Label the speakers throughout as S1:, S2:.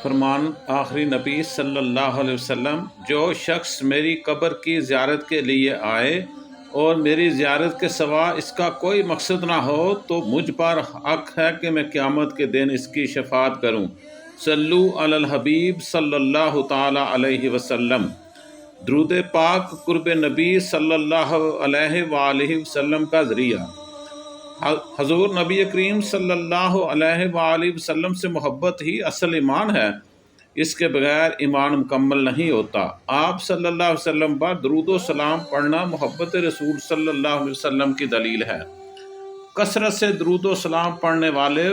S1: فرمان آخری نبی صلی اللہ علیہ وسلم، جو شخص میری قبر کی زیارت کے لیے آئے اور میری زیارت کے سوا اس کا کوئی مقصد نہ ہو تو مجھ پر حق ہے کہ میں قیامت کے دن اس کی شفاعت کروں۔ صلو علی الحبیب صلی اللہ تعالی علیہ وسلم۔ درود پاک قرب نبی صلی اللہ علیہ وآلہ وسلم کا ذریعہ۔ حضور نبی کریم صلی اللہ علیہ وآلہ وسلم سے محبت ہی اصل ایمان ہے، اس کے بغیر ایمان مکمل نہیں ہوتا۔ آپ صلی اللہ علیہ وسلم پر درود و سلام پڑھنا محبت رسول صلی اللہ علیہ وسلم کی دلیل ہے۔ کثرت سے درود و سلام پڑھنے والے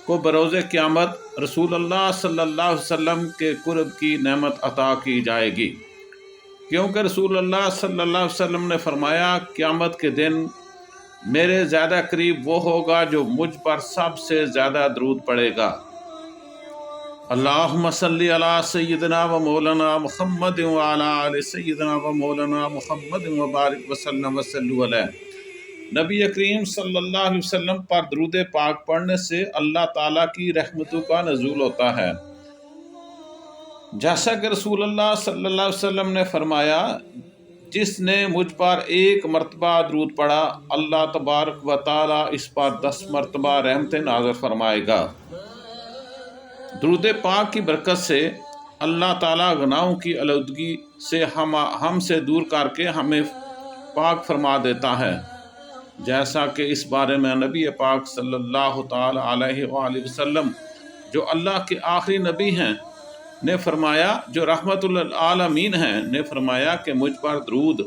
S1: کو بروز قیامت رسول اللہ صلی اللہ علیہ وسلم کے قرب کی نعمت عطا کی جائے گی، کیونکہ رسول اللہ صلی اللہ علیہ وسلم نے فرمایا، قیامت کے دن میرے زیادہ قریب وہ ہوگا جو مجھ پر سب سے زیادہ درود پڑھے گا۔ اللہم صلی علی سیدنا و مولانا محمد وعلی آل سیدنا و مولانا محمد وبارک وسلم وصلو علیہ۔ نبی کریم صلی اللہ علیہ وسلم پر درود پاک پڑھنے سے اللہ تعالیٰ کی رحمتوں کا نزول ہوتا ہے، جیسا کہ رسول اللہ صلی اللہ علیہ وسلم نے فرمایا، جس نے مجھ پر ایک مرتبہ درود پڑھا، اللہ تبارک و تعالیٰ اس پر 10 مرتبہ رحمت نازل فرمائے گا۔ درود پاک کی برکت سے اللہ تعالیٰ گناہوں کی آلودگی سے ہم سے دور کر کے ہمیں پاک فرما دیتا ہے، جیسا کہ اس بارے میں نبی پاک صلی اللہ تعالی علیہ وآلہ وسلم، جو اللہ کے آخری نبی ہیں، نے فرمایا، جو رحمت للعالمین ہیں، نے فرمایا کہ مجھ پر درود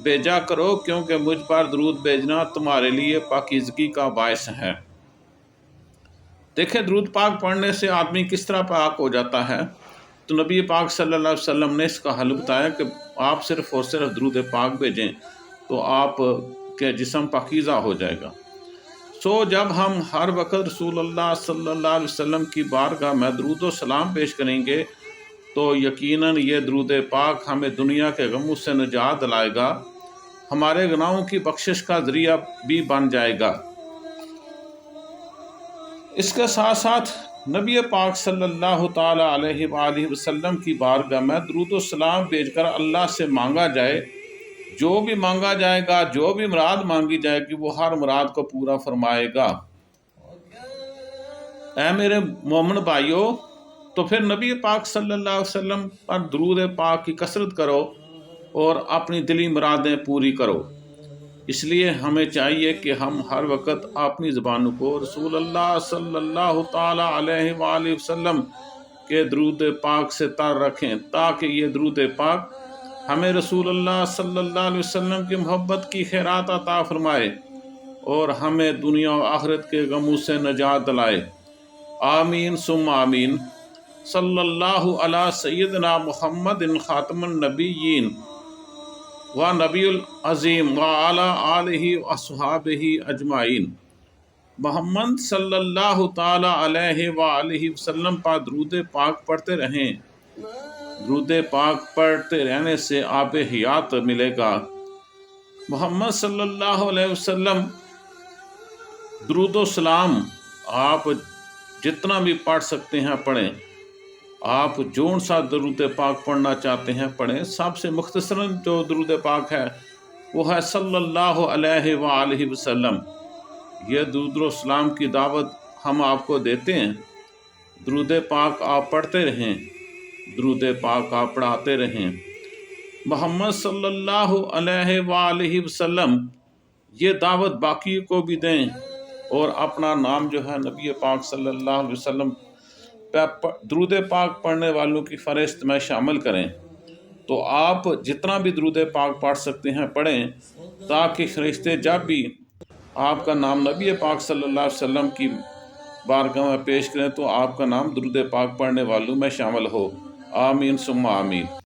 S1: بھیجا کرو، کیونکہ مجھ پر درود بھیجنا تمہارے لیے پاکیزگی کا باعث ہے۔ دیکھیں درود پاک پڑھنے سے آدمی کس طرح پاک ہو جاتا ہے، تو نبی پاک صلی اللہ علیہ وسلم نے اس کا حل بتایا کہ آپ صرف اور صرف درود پاک بھیجیں تو آپ کے جسم پاکیزہ ہو جائے گا۔ جب ہم ہر وقت رسول اللہ صلی اللہ علیہ وسلم کی بارگاہ میں درود و سلام پیش کریں گے تو یقیناً یہ درود پاک ہمیں دنیا کے غموں سے نجات دلائے گا، ہمارے گناہوں کی بخشش کا ذریعہ بھی بن جائے گا۔ اس کے ساتھ ساتھ نبی پاک صلی اللہ تعالی علیہ وآلہ وسلم کی بارگاہ میں درود و سلام بھیج کر اللہ سے مانگا جائے، جو بھی مانگا جائے گا، جو بھی مراد مانگی جائے گی، وہ ہر مراد کو پورا فرمائے گا۔ اے میرے مومن بھائیو، تو پھر نبی پاک صلی اللہ علیہ وسلم پر درود پاک کی کثرت کرو اور اپنی دلی مرادیں پوری کرو۔ اس لیے ہمیں چاہیے کہ ہم ہر وقت اپنی زبانوں کو رسول اللہ صلی اللہ تعالی علیہ وآلہ وسلم کے درود پاک سے تر رکھیں، تاکہ یہ درود پاک ہمیں رسول اللہ صلی اللہ علیہ وسلم کی محبت کی خیرات عطا فرمائے اور ہمیں دنیا و آخرت کے غموں سے نجات دلائے۔ آمین ثم آمین۔ صلی اللہ علی سیدنا محمد خاتم النبیین و نبی العظیم و علی آلہ و اصحابہ اجمعین۔ محمد صلی اللہ تعالی علیہ وآلہ وسلم پر درود پاک پڑھتے رہیں۔ درود پاک پڑھتے رہنے سے آب حیات ملے گا۔ محمد صلی اللہ علیہ وسلم درود و سلام آپ جتنا بھی پڑھ سکتے ہیں پڑھیں، آپ جون سا درود پاک پڑھنا چاہتے ہیں پڑھیں۔ سب سے مختصراً جو درود پاک ہے وہ ہے صلی اللہ علیہ وآلہ وسلم۔ یہ درود و سلام کی دعوت ہم آپ کو دیتے ہیں۔ درود پاک آپ پڑھتے رہیں، درود پاک آپ پڑھاتے رہیں۔ محمد صلی اللہ علیہ وآلہ وسلم یہ دعوت باقی کو بھی دیں اور اپنا نام جو ہے نبی پاک صلی اللہ علیہ وسلم درود پاک پڑھنے والوں کی فہرست میں شامل کریں۔ تو آپ جتنا بھی درود پاک پڑھ سکتے ہیں پڑھیں، تاکہ فرشتے جب بھی آپ کا نام نبی پاک صلی اللہ علیہ وسلم کی بارگاہ میں پیش کریں تو آپ کا نام درود پاک پڑھنے والوں میں شامل ہو۔ آمین ثم آمین۔